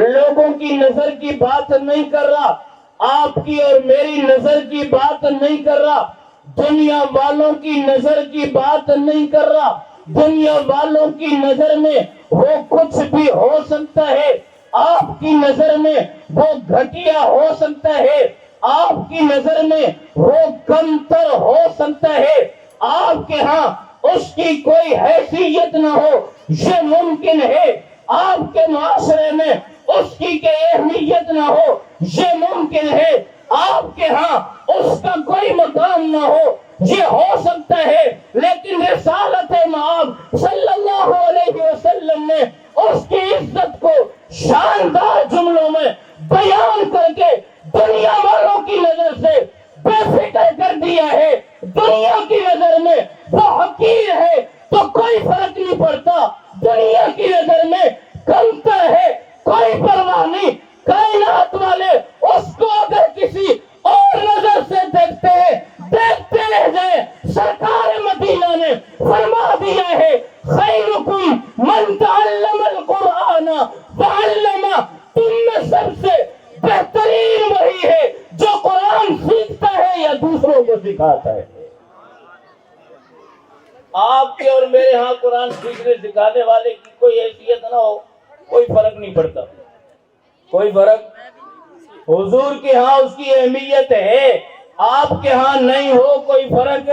لوگوں کی نظر کی بات نہیں کر رہا، آپ کی اور میری نظر کی بات نہیں کر رہا، دنیا والوں کی نظر کی بات نہیں کر رہا۔ دنیا والوں کی نظر میں وہ کچھ بھی ہو سکتا ہے، آپ کی نظر میں وہ گھٹیا ہو سکتا ہے، آپ کی نظر میں وہ کمتر ہو سکتا ہے، آپ کے ہاں اس کی کوئی حیثیت نہ ہو، یہ ممکن ہے۔ آپ کے معاشرے میں اس کی اہمیت نہ ہو، یہ ممکن ہے۔ آپ کے ہاں اس کا کوئی مقام نہ ہو، یہ ہو سکتا ہے، لیکن رسالت مآب صلی اللہ علیہ وسلم نے اس کی عزت کو شاندار جملوں میں بیان کر کے دنیا والوں کی نظر سے بے فکر کر دیا ہے۔ دنیا کی نظر میں وہ حقیر ہے تو کوئی فرق نہیں پڑتا، دنیا کی نظر میں کمتر ہے، کوئی پرواہ نہیں۔ کائنات والے اس کو اگر کسی اور نظر سے دیکھتے ہیں، دیکھتے رہ جائیں۔ سرکار مدینہ نے فرما دیا ہے خیرکم من تعلم القرآن وعلمہ، تم میں سب سے بہترین وہی ہے جو قرآن سیکھتا ہے یا دوسروں کو سکھاتا ہے۔ آپ کے اور میرے ہاں قرآن سیکھنے سکھانے والے کی کوئی حیثیت نہ ہو، کوئی فرق نہیں پڑتا، کوئی فرق۔ حضور کے ہاں اس کی اہمیت ہے، آپ کے ہاں نہیں ہو، کوئی فرق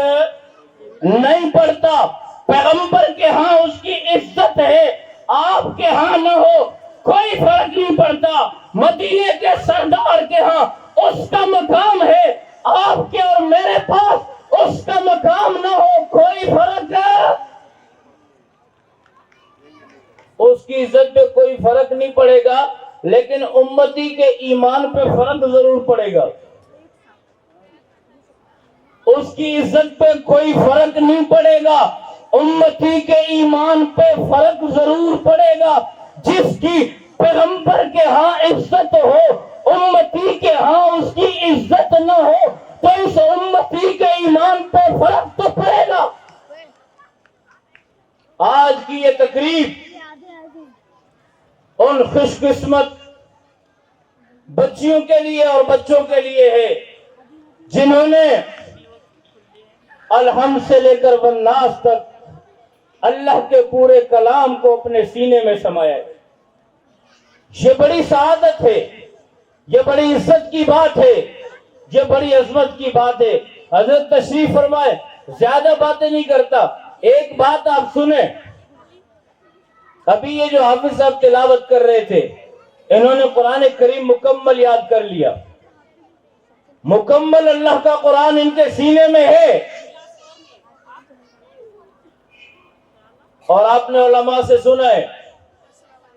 نہیں پڑتا۔ پیغمبر کے ہاں اس کی عزت ہے، آپ کے ہاں نہ ہو، کوئی فرق نہیں پڑتا۔ مدینے کے سردار کے ہاں اس کا مقام ہے، آپ کے اور میرے پاس اس کا مقام نہ ہو، کوئی فرق ہے۔ اس کی عزت پہ کوئی فرق نہیں پڑے گا، لیکن امتی کے ایمان پہ فرق ضرور پڑے گا۔ اس کی عزت پہ کوئی فرق نہیں پڑے گا، امتی کے ایمان پہ فرق ضرور پڑے گا۔ جس کی پیغمبر کے ہاں عزت ہو، امتی کے ہاں اس کی عزت نہ ہو، تو اس امتی کے ایمان پہ فرق تو پڑے گا۔ آج کی یہ تقریب ان خوش قسمت بچیوں کے لیے اور بچوں کے لیے ہے جنہوں نے الحمد سے لے کر والناس تک اللہ کے پورے کلام کو اپنے سینے میں سمایا ہے۔ یہ بڑی سعادت ہے، یہ بڑی عزت کی بات ہے، یہ بڑی عظمت کی بات ہے۔ حضرت تشریف فرمائے، زیادہ باتیں نہیں کرتا، ایک بات آپ سنیں۔ ابھی یہ جو حافظ صاحب تلاوت کر رہے تھے، انہوں نے قرآن کریم مکمل یاد کر لیا، مکمل اللہ کا قرآن ان کے سینے میں ہے۔ اور آپ نے علماء سے سنا ہے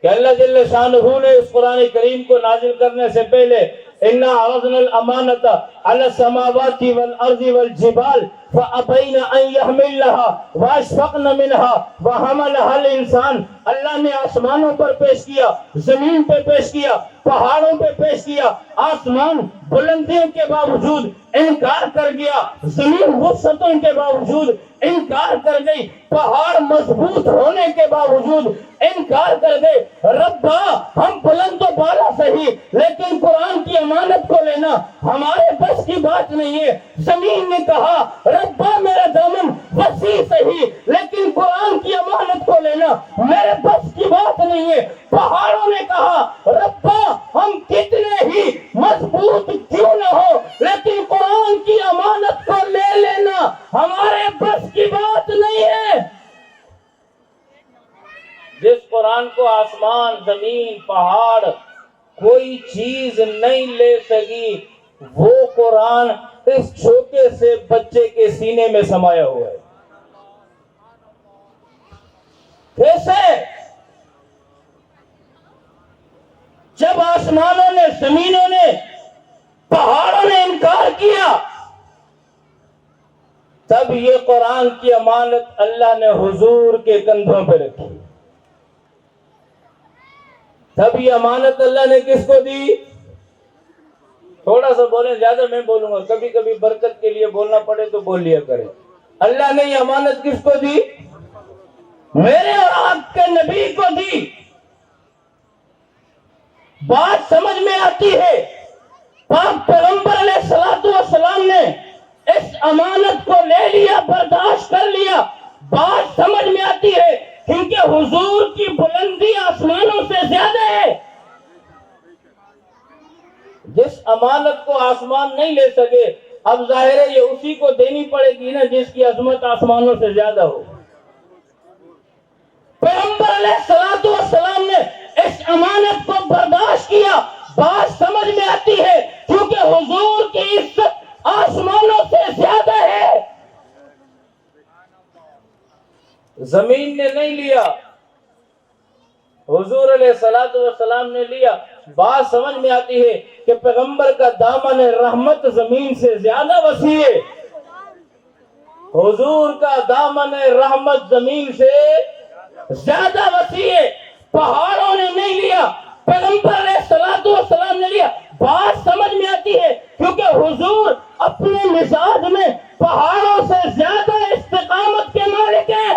کہ اللہ جل شانہ نے اس قرآن کریم کو نازل کرنے سے پہلے اِنَّا عَرَضْنَا الْأَمَانَةَ عَلَى السَّمَاوَاتِ وَالْأَرْضِ وَالْجِبَالِ فَأَبَيْنَ أَن يَحْمِلْنَهَا وَأَشْفَقْنَ مِنْهَا وَحَمَلَهَا الْإِنسَانُ۔ اللہ نے آسمانوں پر پیش کیا، زمین پہ پیش کیا، پہاڑوں پہ پیش کیا۔ آسمان بلندیوں کے باوجود انکار کر گیا، زمین وسعتوں کے باوجود انکار کر گئی، پہاڑ مضبوط ہونے کے باوجود انکار کر گئے۔ ربا ہم بلند و بالا صحیح، لیکن قرآن کی امانت کو لینا ہمارے بس کی بات نہیں ہے۔ زمین نے کہا ربا میرا دامن وسیع صحیح، لیکن قرآن کی امانت کو لینا میرے بس کی بات نہیں ہے۔ پہاڑوں نے کہا ربا ہم کتنے ہی مضبوط کیوں نہ ہو، لیکن قرآن کی امانت کو لے لینا ہمارے بس کی بات نہیں ہے۔ جس قرآن کو آسمان، زمین، پہاڑ کوئی چیز نہیں لے سکی، وہ قرآن اس چھوٹے سے بچے کے سینے میں سمایا ہوا ہے۔ کیسے؟ جب آسمانوں نے، زمینوں نے، پہاڑوں نے انکار کیا، تب یہ قرآن کی امانت اللہ نے حضور کے کندھوں پہ رکھی۔ تب یہ امانت اللہ نے کس کو دی؟ تھوڑا سا بولیں، زیادہ میں بولوں گا، کبھی کبھی برکت کے لیے بولنا پڑے تو بول لیا کریں۔ اللہ نے یہ امانت کس کو دی؟ میرے اور آپ کے نبی کو دی۔ بات سمجھ میں آتی ہے. پاک پیغمبر علیہ الصلوۃ والسلام نے اس امانت کو لے لیا, برداشت کر لیا. بات سمجھ میں آتی ہے کیونکہ حضور کی بلندی آسمانوں سے زیادہ ہے. جس امانت کو آسمان نہیں لے سکے, اب ظاہر ہے یہ اسی کو دینی پڑے گی نا جس کی عظمت آسمانوں سے زیادہ ہو. پیغمبر علیہ الصلوۃ والسلام نے اس امانت کو برداشت کیا. بات سمجھ میں آتی ہے کیونکہ حضور کی عزت آسمانوں سے زیادہ ہے. زمین نے نہیں لیا, حضور علیہ الصلوۃ والسلام نے لیا. بات سمجھ میں آتی ہے کہ پیغمبر کا دامن رحمت زمین سے زیادہ وسیع ہے. حضور کا دامن رحمت زمین سے زیادہ وسیع ہے. پہاڑوں نے نہیں لیا, پیغمبر علیہ الصلوۃ والسلام نے لیا. بات سمجھ میں آتی ہے کیونکہ حضور اپنے مزاج میں پہاڑوں سے زیادہ استقامت کے مالک ہیں.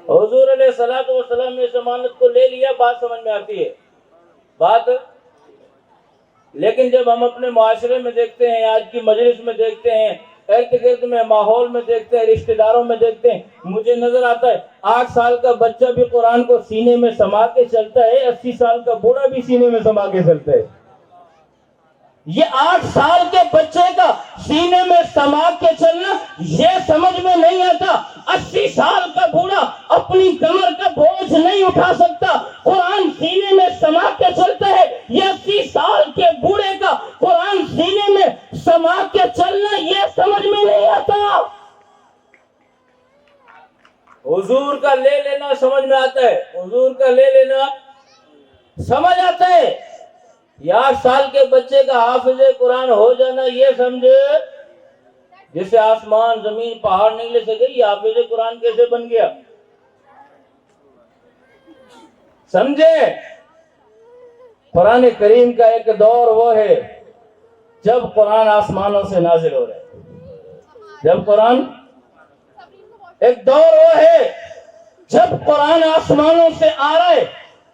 حضور علیہ الصلوۃ والسلام نے اس امانت کو لے لیا. بات سمجھ میں آتی ہے بات. لیکن جب ہم اپنے معاشرے میں دیکھتے ہیں, آج کی مجلس میں دیکھتے ہیں, ارد گرد میں ماحول میں دیکھتے ہیں, رشتہ داروں میں دیکھتے ہیں, مجھے نظر آتا ہے 8 سال کا بچہ بھی قرآن کو سینے میں سما کے چلتا ہے, 80 سال کا بوڑھا بھی سینے میں سما کے چلتا ہے. یہ 8 سال کے بچے کا سینے میں سما کے چلنا یہ سمجھ میں نہیں آتا. 80 سال کا بوڑھا اپنی کمر کا بوجھ نہیں اٹھا سکتا, قرآن سینے میں سما کے چلتا ہے. یہ 80 سال کے بوڑھے کا قرآن سینے میں سما کے چلنا یہ سمجھ میں نہیں آتا. حضور کا لے لینا سمجھ میں آتا ہے, حضور کا لے لینا سمجھ آتا ہے. یہ 8 سال کے بچے کا حافظ قرآن ہو جانا یہ سمجھے جسے آسمان زمین پہاڑ نہیں لے سکے, یہ حافظ قرآن کیسے بن گیا سمجھے. قرآن کریم کا ایک دور وہ ہے جب قرآن آسمانوں سے نازل ہو رہا ہے. جب قرآن ایک دور وہ ہے جب قرآن آسمانوں سے آ رہا ہے.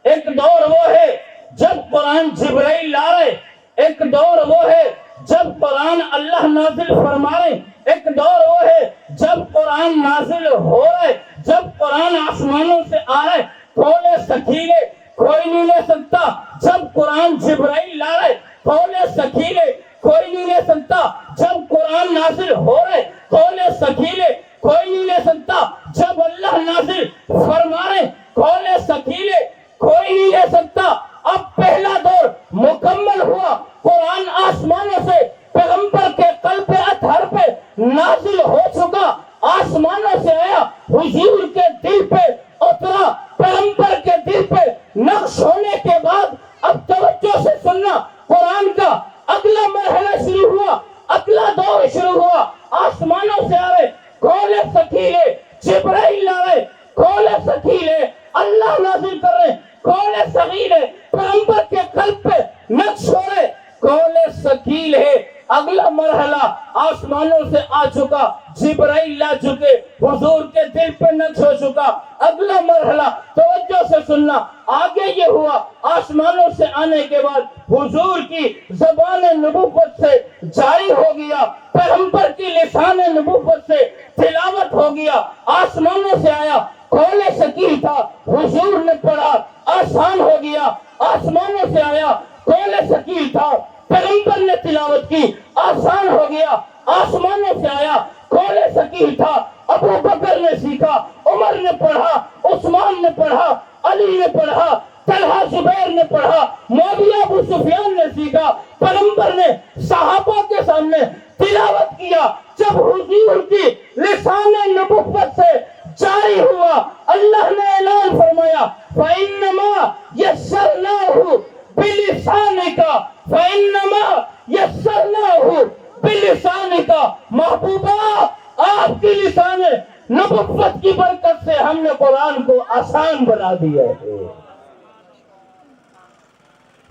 ایک دور وہ ہے جب قرآن جبرائیل لا رہے. ایک دور وہ ہے جب قرآن اللہ نازل فرما رہے. ایک دور وہ ہے جب قرآن نازل ہو رہے, جب قرآن آسمانوں سے آ رہے. کھولے سکیلے کوئی نہیں لے سکتا جب قرآن جبرائیل لا رہے. کھولے سکیلے کوئی نہیں لے سکتا جب قرآن نازل ہو رہے. کھولے سکیلے کوئی نہیں لے سکتا جب اللہ نازل فرما رہے. کھولے سکیلے کوئی نہیں لے سکتا. اب پہلا دور مکمل ہوا, قرآن آسمانوں سے پیغمبر کے قلب اطہر پہ نازل ہو چکا, آسمانوں سے آیا, حضور کے دل پہ اترا, پیغمبر کے دل پہ نقش ہونے کے بعد اب توجہ سے سننا, قرآن کا اگلا مرحلہ شروع ہوا, اگلا دور شروع ہوا. آسمانوں سے آ رہے, کھولے سکیلے جبرائیل لا رہے, کھولے سکیلے اللہ نازل کر رہے, کھولے سکیلے پیغمبر کے قلب پہ نقش ہو رہے. کھولے سکیل ہے اگلا مرحلہ آسمانوں سے آ چکا, جبرائیل لا چکے, حضور کے دل پہ نقش ہو چکا. اگلا مرحلہ توجہ سے سننا, آگے یہ ہوا آسمانوں سے آنے کے بعد حضور کی زبان نبوت سے جاری ہو گیا, پیغمبر کی لسان نبوت سے تلاوت ہو گیا. آسمانوں سے آیا, کھولے سکیل تھا, حضور نے پڑھا, آسان ہو گیا. آسمانوں سے آیا, کھولے سکیل تھا, پیغمبر نے تلاوت کی, آسان ہو گیا. آسمانوں سے آیا, کھولے سکیل تھا, ابو بکر نے سیکھا, عمر نے پڑھا, عثمان نے پڑھا, علی نے پڑھا, طلحہ زبیر نے پڑھا, معاویہ ابو سفیان نے سیکھا. پیغمبر نے صحابہ کے سامنے تلاوت کیا. جب حضور کی لسان نبوت سے جاری ہوا, اللہ نے اعلان فرمایا فَإِنَّمَا يَسَّرْنَاهُ بِلِسَانِكَ فَإِنَّمَا يَسَّرْنَاهُ بِلِسَانِكَ. محبوبہ آپ کی لسان نبوت کی برکت سے ہم نے قرآن کو آسان بنا دیا ہے.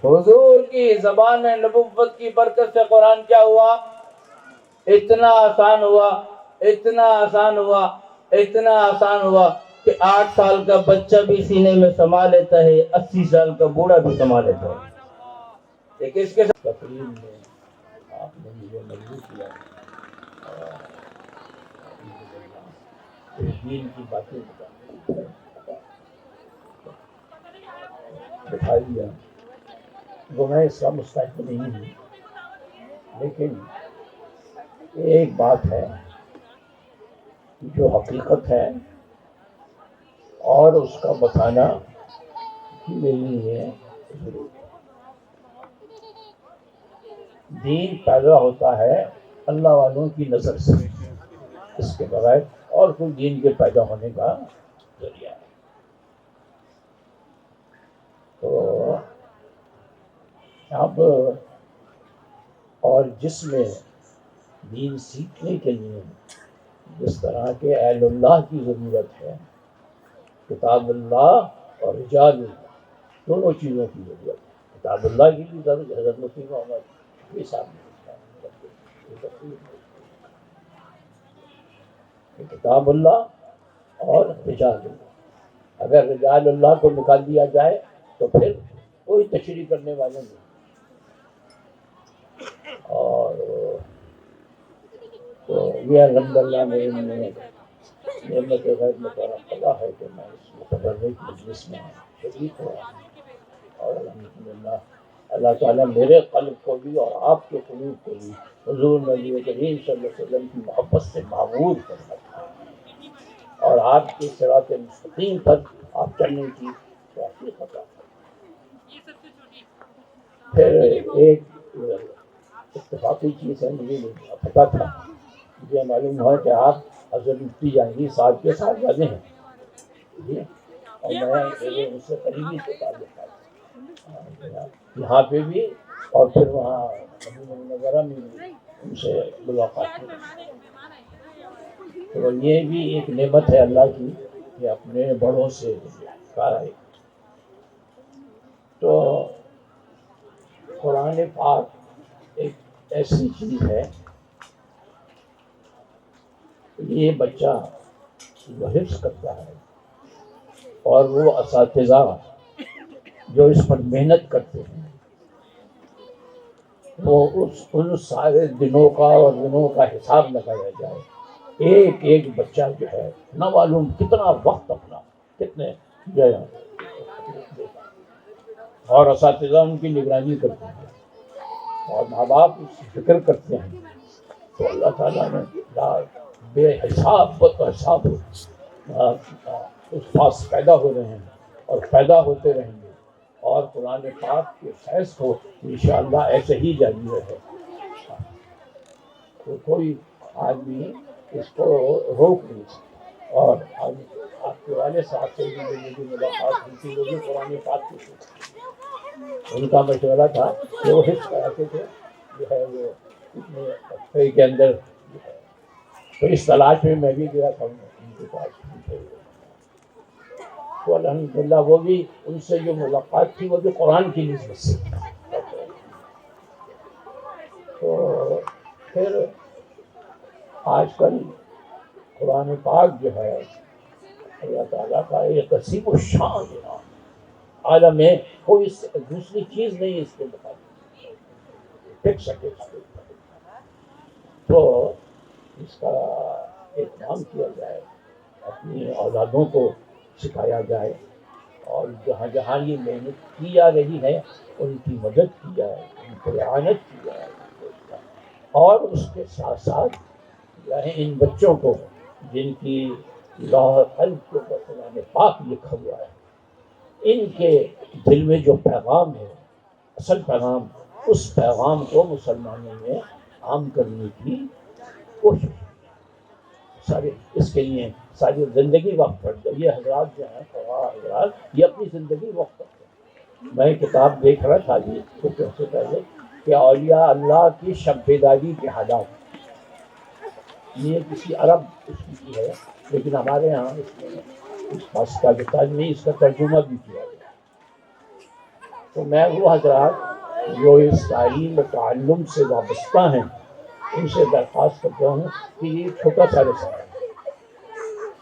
حضور کی زبان نبوت کی برکت سے قرآن کیا ہوا, اتنا آسان ہوا, اتنا آسان ہوا, اتنا آسان ہوا کہ 8 سال کا بچہ بھی سینے میں سما لیتا ہے، 80 سال کا بوڑھا بھی سما لیتا ہے۔ لیکن اس کے ساتھ تقریر میں آپ نے مجھے مجبور کیا دین کی باتیں بتا دیا۔ وہ میں اس کا مستحق نہیں ہوں، لیکن ایک بات ہے جو حقیقت ہے اور اس کا بتانا میرے لیے ضروری ہے۔ دین پیدا ہوتا ہے اللہ والوں کی نظر سے، اس کے بغیر اور کوئی دین کے پیدا ہونے کا ذریعہ ہے۔ تو اب اور جس میں دین سیکھنے کے لیے جس طرح کے اہل اللہ کی ضرورت ہے، کتاب اللہ اور رجال اللہ دونوں چیزوں کی ضرورت ہے۔ کتاب اللہ کی بھی ضرورت، حضرت مفتی محمد یہ سامنے کتاب اللہ اور رجال اللہ۔ اگر رجال اللہ کو نکال دیا جائے تو پھر کوئی تشریح کرنے والے نہیں۔ اور تو یہ الحمدللہ میرے نعمت غیر مترقبہ ہے کہ میں اس متبرک مجلس میں شریک ہوا، اور الحمدللہ اللہ تعالیٰ میرے قلب کو بھی اور آپ کے قلوب کو بھی حضور نبی کریم صلی اللہ علیہ وسلم کی محبت سے معمور کرنا اور آپ کے صراط مستقیم پر آپ چلنے کی توفیق عطا فرمائے۔ پھر ایک اتفاقی چیز ہے، مجھے پتا تھا، مجھے معلوم ہوا کہ آپ حضرت مفتی جہانگیر صاحب کے ساتھ جانے ہیں، اور میں ان سے قریبی سے تعلق ہے یہاں پہ بھی اور پھر وہاں مدینہ منورہ میں بھی ان سے ملاقات ہوئی۔ تو یہ بھی ایک نعمت ہے اللہ کی کہ اپنے بڑوں سے آئے۔ تو قرآن پاک ایک ایسی چیز ہے، یہ بچہ وہ حفظ کرتا ہے، اور وہ اساتذہ جو اس پر محنت کرتے ہیں وہ ان سارے دنوں کا اور دنوں کا حساب لگایا جائے، ایک ایک بچہ جو ہے نہ معلوم کتنا وقت اپنا کتنے اور اساتذہ ان کی نگرانی کرتے ہیں اور ماں باپ اس کی فکر کرتے ہیں، تو اللہ تعالیٰ نے بے حساب حساب استاذ پیدا ہو رہے ہیں اور پیدا ہوتے رہیں گے، اور قرآن پاک کے فیض کو انشاءاللہ ایسے ہی جاری رہے۔ تو کوئی آدمی اس کو روک نہیں سکتا، اور آپ کے والد صاحب سے بھی میری ملاقات ہوئی تھی، وہ بھی قرآن پاک کی تھی، ان کا مشورہ تھا کہ وہ حفظ کراتے تھے جو ہے وہ اتنے ہفتے کے اندر جو ہے، تو اس تلاش میں بھی گیا تھا ان کے پاس۔ تو الحمدللہ وہ بھی ان سے جو ملاقات تھی وہ بھی قرآن کی نسبت سے۔ تو پھر آج کل قرآن پاک جو ہے اللہ تعالیٰ کا ایک عظیم الشان عالم میں کوئی دوسری چیز نہیں اس کے مقابلے ٹک سکے اس کے۔ تو اس کا اہتمام کیا جائے، اپنی اولادوں کو سکھایا جائے، اور جہاں جہاں یہ محنت کی جا رہی ہے ان کی مدد کی جائے، ان کو اعانت کی جائے، اور اس کے ساتھ ساتھ ان بچوں کو جن کی لوح قلب کے اوپر قرآن پاک لکھا ہوا ہے، ان کے دل میں جو پیغام ہے، اصل پیغام، اس پیغام کو مسلمانوں میں عام کرنے کی کوشش سارے اس کے لیے ساری زندگی وقت کرتے ہیں۔ یہ حضرات جو ہیں حضرات یہ اپنی زندگی وقت کرتے ہیں۔ میں کتاب دیکھ رہا تھا جی کچھ عرصے پہلے کہ اولیاء اللہ کی شب بیداری کے حالات، یہ کسی عرب اس کی ہے، لیکن ہمارے ہاں اس پاکستان میں اس کا ترجمہ بھی کیا گیا۔ تو میں وہ حضرات جو اس تعلیم و تعلم سے وابستہ ہیں ان سے درخواست کرتا ہوں کہ یہ چھوٹا سا رسالہ ہے،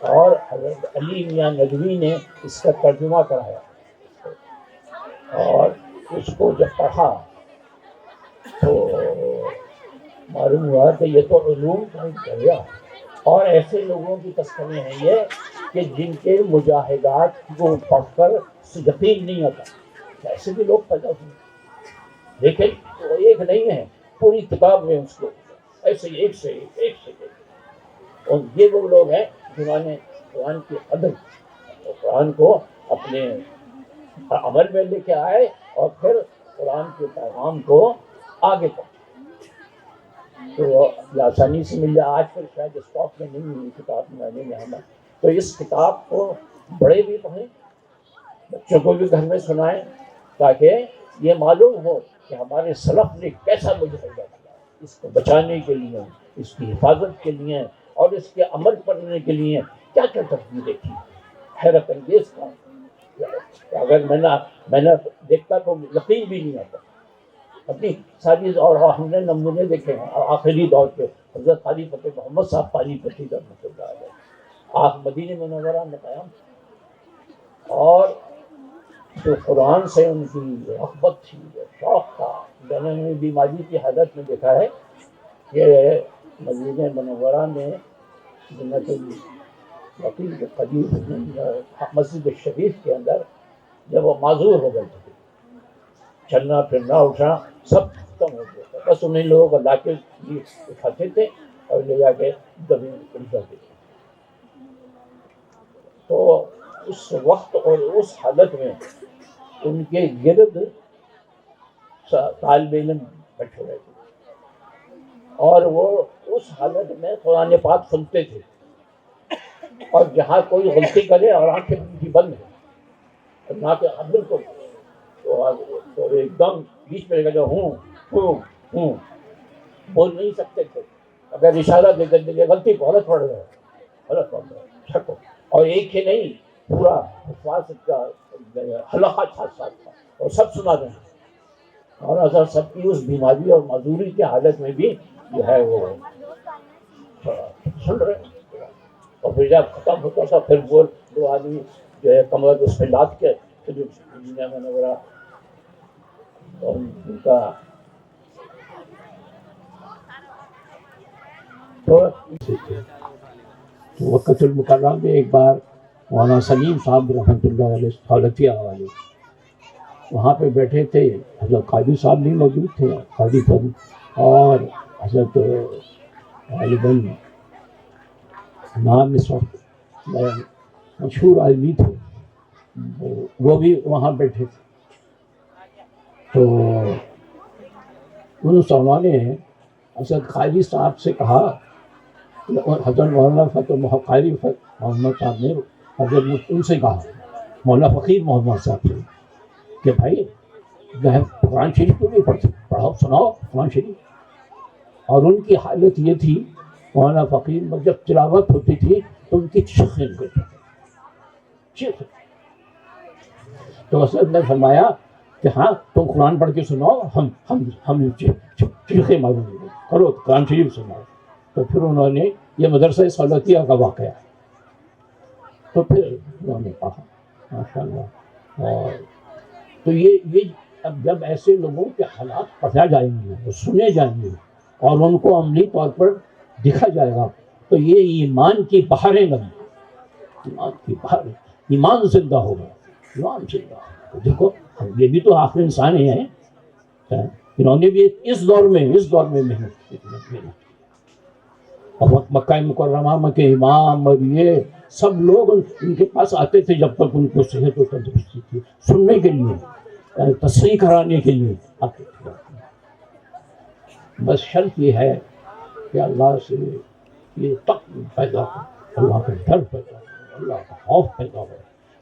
اور حضرت علی میاں ندوی نے اس کا ترجمہ کرایا، اور اس کو جب پڑھا تو معلوم ہوا کہ یہ تو علوم کا ایک دریا، اور ایسے لوگوں کی تذکرے ہیں یہ کہ جن کے مجاہدات کو پڑھ کر یقین نہیں آتا، ایسے بھی لوگ پیدا ہوئے، لیکن وہ ایک نہیں ہے، پوری کتاب میں اس کو ایسے ایک سے ایک اور یہ وہ لوگ ہیں جنہوں نے قرآن کی قدر اور قرآن کو اپنے عمل میں لے کے آئے اور پھر قرآن کے پیغام کو آگے پڑھے۔ تو آسانی سے مل جائے، آج کل شاید اسٹاک میں نہیں ہوئی کتاب میں ہمیں، تو اس کتاب کو بڑے بھی پڑھیں، بچوں کو بھی گھر میں سنائیں، تاکہ یہ معلوم ہو کہ ہمارے سلف نے کیسا مجاہدہ کیا، اس کو بچانے کے لیے، اس کی حفاظت کے لیے اور اس کے عمل کرنے کے لیے کیا کیا تدبیریں کی۔ حیرت انگیز تھا، اگر میں نے دیکھتا تو یقین بھی نہیں آتا اپنی ساری، اور ہم نے نمونے دیکھے ہیں آخری دور پہ حضرت قاری فتح محمد صاحب قاری فتح رحمۃ اللہ علیہ، آپ مدینہ منورہ میں قیام، اور جو قرآن سے ان کی رغبت تھی، شوق تھا، میں نے بیماری کی حالت میں دیکھا ہے کہ مدینہ منورہ میں جنت الوقیع کے قریب مسجد شریف کے اندر جب وہ معذور ہو گئے تھے، چلنا پھرنا اٹھنا سب ختم ہو گیا تھا، بس انہیں لوگوں کو لا کے اٹھاتے تھے اور لے جا کے زمین پر جاتے تھے۔ تو اس وقت اور اس حالت میں ان کے گرد طالب علم بیٹھے ہوئے تھے، اور وہ اس حالت میں قرآن پاک سنتے تھے، اور جہاں کوئی غلطی کرے اور آنکھیں ان کی بند ہے، نہ کہ بالکل تو ایک دم بیچ میں لگا ہوں بول نہیں سکتے تھے، اگر اشارہ دے کر دے غلطی کو غلط پڑھ رہے غلط پڑھ رہے چھکو، اور ایک ہی نہیں پورا حفاظ کا حلقہ تھا اور سب سنا دیں، اور اگر سب کی اس بیماری اور معذوری کی حالت میں بھی جو ہے وہ سن رہے، اور پھر جب ختم ہوتا تھا پھر وہ دو آدمی جو ہے کمر اس پہ لاد کے پھر دنیا میں نظر اور ان کا وقت المکرم میں ایک بار مولانا سلیم صاحب رحمۃ اللہ علیہ سولتیہ والے وہاں پہ بیٹھے تھے، حضرت قاضی صاحب بھی موجود تھے، قاضی صاحب اور حضرت غالباً نام اس وقت مشہور آدمی تھے وہ بھی وہاں بیٹھے تھے۔ تو انہوں نے حضرت قاضی صاحب سے کہا، حضرت مولانا فتح قاری محمد صاحب نے حضرت ان سے کہا، مولانا فقیر محمد صاحب سے کہ بھائی قرآن شریف تو نہیں پڑھتے، پڑھاؤ سناؤ قرآن شریف۔ اور ان کی حالت یہ تھی، مولانا فقیر جب تلاوت ہوتی تھی تو ان کی چیخیں نکلتی تھی، تو حضرت نے فرمایا کہ ہاں تم قرآن پڑھ کے سناؤ، ہم چیخیں ماریں گے، کرو قرآن شریف سناؤ۔ تو پھر انہوں نے یہ مدرسہ سولتیہ کا واقعہ ہے، تو پھر انہوں نے کہا ماشاء اللہ۔ اور تو یہ اب جب ایسے لوگوں کے حالات پڑھا جائیں گے، وہ سنے جائیں گے اور ان کو عملی طور پر دکھا جائے گا، تو یہ ایمان کی بہاریں لگیں، ایمان کی بہاریں، ایمان زندہ ہوگا، ایمان زندہ ہوگا۔ دیکھو یہ بھی تو آخر انسان ہی ہیں، انہوں نے بھی اس دور میں محنت کی، اور مکہ مکرمہ میں کے امام اور یہ سب لوگ ان کے پاس آتے تھے جب تک ان کو صحت و تندرستی تھی، سننے کے لیے، تصحیح کرانے کے لیے آتے تھے۔ بس شرط یہ ہے کہ اللہ سے یہ تقوی پیدا ہو، اللہ کا ڈر پیدا ہو، اللہ کا خوف پیدا ہو،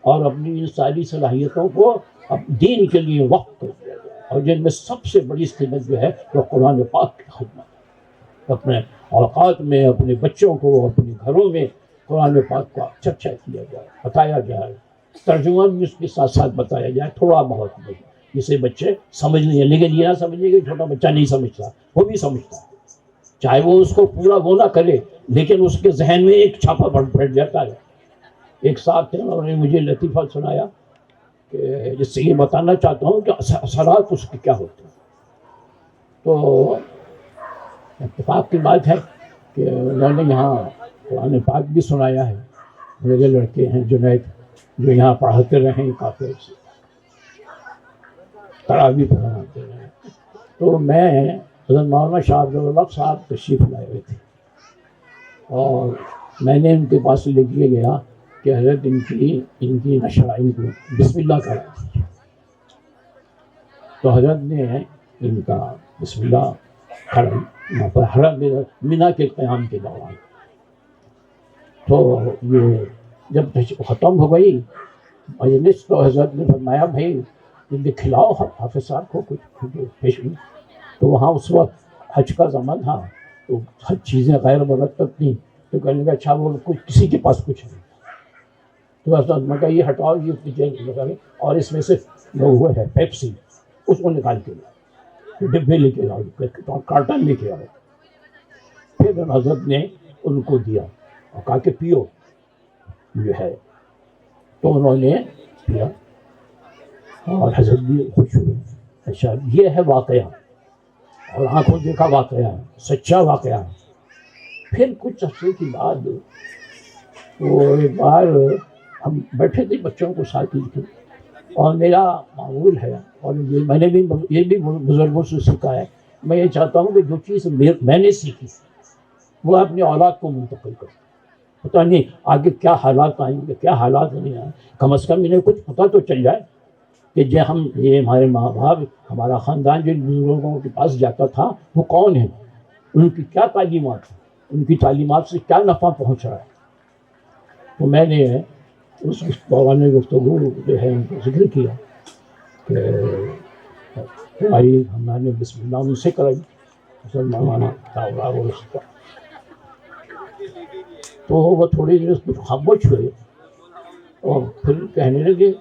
اور اپنی ان ساری صلاحیتوں کو دین کے لیے وقف کر دیا جائے، اور جن میں سب سے بڑی خدمت جو ہے وہ قرآن پاک کی خدمت، اپنے اوقات میں، اپنے بچوں کو، اپنے گھروں میں قرآن پاک کا چرچا کیا جائے، بتایا جائے، ترجمہ بھی اس کے ساتھ ساتھ بتایا جائے، تھوڑا بہت جسے بچے سمجھ لیں، لیکن یہ نہ سمجھے کہ چھوٹا بچہ نہیں سمجھتا، وہ بھی سمجھتا ہے، چاہے وہ اس کو پورا وہ نہ کرے، لیکن اس کے ذہن میں ایک چھاپا بیٹھ جاتا ہے ایک صاحب تھے، انہوں نے مجھے لطیفہ سنایا کہ جس سے یہ بتانا چاہتا ہوں کہ اثرات اس کے کیا ہوتے ہیں. تو اتفاق کی بات ہے کہ انہوں نے یہاں قرآن پاک بھی سنایا ہے. میرے لڑکے ہیں جنید جو یہاں پڑھاتے رہے کافی عرصے، تراویح پڑھاتے رہے. تو میں حضرت مولانا شاہ عبد الوہاب صاحب تشریف لائے ہوئے تھے اور میں نے ان کے پاس لے کے گیا کہ حضرت ان کی نشرہ ان کو بسم اللہ کرا. تو حضرت نے ان کا بسم اللہ کرا حرم مینا کے قیام کے دوران. تو یہ جب ختم ہو گئی مجلس تو حضرت نے فرمایا بھائی کھلاؤ حافظ صاحب کو کچھ پیشنی. تو وہاں اس وقت حج کا زمان تھا تو ہر چیزیں غیر مرتب تھیں. تو کہنے کا اچھا وہ کچھ کسی کے پاس کچھ نہیں. تو حضرت نے کہا یہ ہٹاؤ یہ اور اس میں سے وہ ہے پیپسی، اس کو نکال کے لاؤ، ڈبے لے کے آؤ، کارٹن لے کے آؤ. پھر حضرت نے ان کو دیا اور کہا کہ پیو یہ ہے. تو انہوں نے پیا اور حضرت بھی خوش ہوئے. اچھا یہ ہے واقعہ اور آنکھوں دیکھا واقعہ، سچا واقعہ. پھر کچھ عرصے کی بعد وہ ایک بار ہم بیٹھے تھے بچوں کو ساتھ تھے اور میرا معمول ہے اور میں نے بھی یہ بھی بزرگوں سے سیکھا ہے، میں یہ چاہتا ہوں کہ جو چیز میں نے سیکھی وہ اپنی اولاد کو منتقل کروں. پتہ نہیں آگے کیا حالات آئیں گے کیا حالات نہیں آئیں، کم از کم انہیں کچھ پتہ تو چل جائے کہ یہ ہمارے ماں باپ ہمارا خاندان جن بزرگوں کے پاس جاتا تھا وہ کون ہیں، ان کی کیا تعلیمات ہیں، ان کی تعلیمات سے کیا نفع پہنچ رہا ہے. تو میں نے اس دوران گفتگو جو ہے ان کو ذکر کیا کہ ہماری ہم نے بسم اللہ ان سے کرائی مولانا. تو وہ تھوڑی دیر کچھ خاموش ہوئے اور پھر کہنے لگے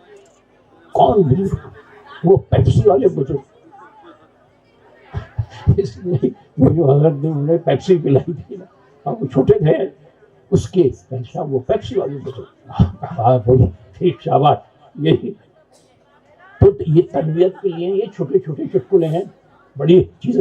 کون بزرگ؟ وہ پیپسی والے بزرگ. اس لیے وہ جو حضرت نے انہیں پیپسی پلائی تھی نا اور وہ چھوٹے تھے اس کے پیسہ وہ پیپسی والے بزرگ. ٹھیک شاباش. یہی تو یہ تربیت کے لیے یہ چھوٹے چھوٹے چٹکلے ہیں، بڑی چیزیں